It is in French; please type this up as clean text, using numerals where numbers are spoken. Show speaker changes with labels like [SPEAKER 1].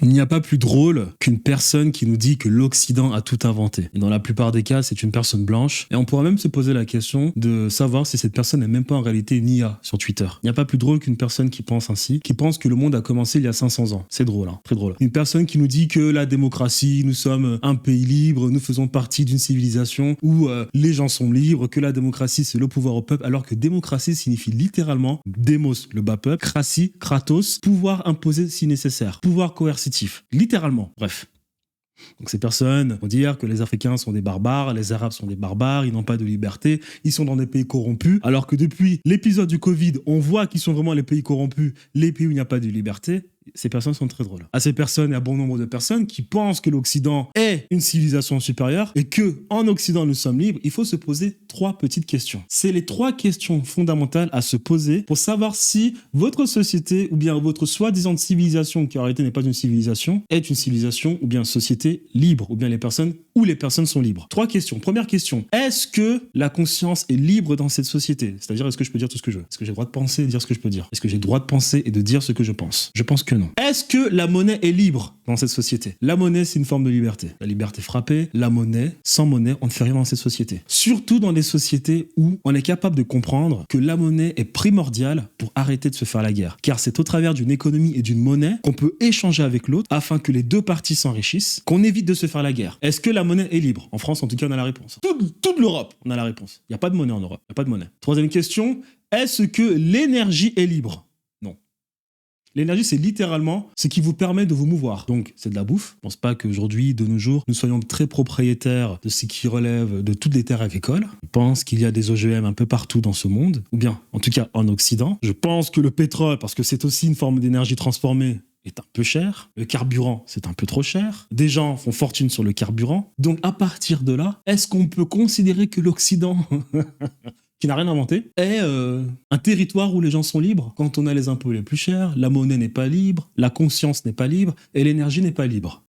[SPEAKER 1] Il n'y a pas plus drôle qu'une personne qui nous dit que l'Occident a tout inventé. Et dans la plupart des cas, c'est une personne blanche. Et on pourra même se poser la question de savoir si cette personne n'est même pas en réalité une IA sur Twitter. Il n'y a pas plus drôle qu'une personne qui pense ainsi, qui pense que le monde a commencé il y a 500 ans. C'est drôle, hein, très drôle. Une personne qui nous dit que la démocratie, nous sommes un pays libre, nous faisons partie d'une civilisation où les gens sont libres, que la démocratie c'est le pouvoir au peuple, alors que démocratie signifie littéralement démos, le bas peuple, cratie, kratos, pouvoir imposé si nécessaire, pouvoir coercitif. Littéralement, bref. Donc ces personnes vont dire que les Africains sont des barbares, les Arabes sont des barbares, ils n'ont pas de liberté, ils sont dans des pays corrompus, alors que depuis l'épisode du Covid, on voit qu'ils sont vraiment les pays corrompus, les pays où il n'y a pas de liberté. Ces personnes sont très drôles. À ces personnes, il y a bon nombre de personnes qui pensent que l'Occident est une civilisation supérieure et que en Occident nous sommes libres. Il faut se poser 3 petites questions. C'est les 3 questions fondamentales à se poser pour savoir si votre société ou bien votre soi-disant civilisation, qui en réalité n'est pas une civilisation, est une civilisation ou bien une société libre, ou bien les personnes sont libres. 3 questions. Première question, est-ce que la conscience est libre dans cette société? C'est-à-dire, est-ce que je peux dire tout ce que je veux? Est-ce que j'ai le droit de penser et de dire ce que je peux dire? Est-ce que j'ai le droit de penser et de dire ce que je pense? Je pense que non. Est-ce que la monnaie est libre dans cette société? La monnaie, c'est une forme de liberté. La liberté frappée, la monnaie, sans monnaie, on ne fait rien dans cette société. Surtout dans des sociétés où on est capable de comprendre que la monnaie est primordiale pour arrêter de se faire la guerre. Car c'est au travers d'une économie et d'une monnaie qu'on peut échanger avec l'autre afin que les deux parties s'enrichissent, qu'on évite de se faire la guerre. Est-ce que la monnaie est libre? En France, en tout cas, on a la réponse. Toute l'Europe, on a la réponse. Il n'y a pas de monnaie en Europe. Il n'y a pas de monnaie. Troisième question, est-ce que l'énergie est libre? L'énergie, c'est littéralement ce qui vous permet de vous mouvoir. Donc, c'est de la bouffe. Je pense pas qu'aujourd'hui, de nos jours, nous soyons très propriétaires de ce qui relève de toutes les terres agricoles. Je pense qu'il y a des OGM un peu partout dans ce monde, ou bien, en tout cas, en Occident. Je pense que le pétrole, parce que c'est aussi une forme d'énergie transformée, est un peu cher. Le carburant, c'est un peu trop cher. Des gens font fortune sur le carburant. Donc, à partir de là, est-ce qu'on peut considérer que l'Occident... qui n'a rien inventé, est un territoire où les gens sont libres quand on a les impôts les plus chers, la monnaie n'est pas libre, la conscience n'est pas libre et l'énergie n'est pas libre.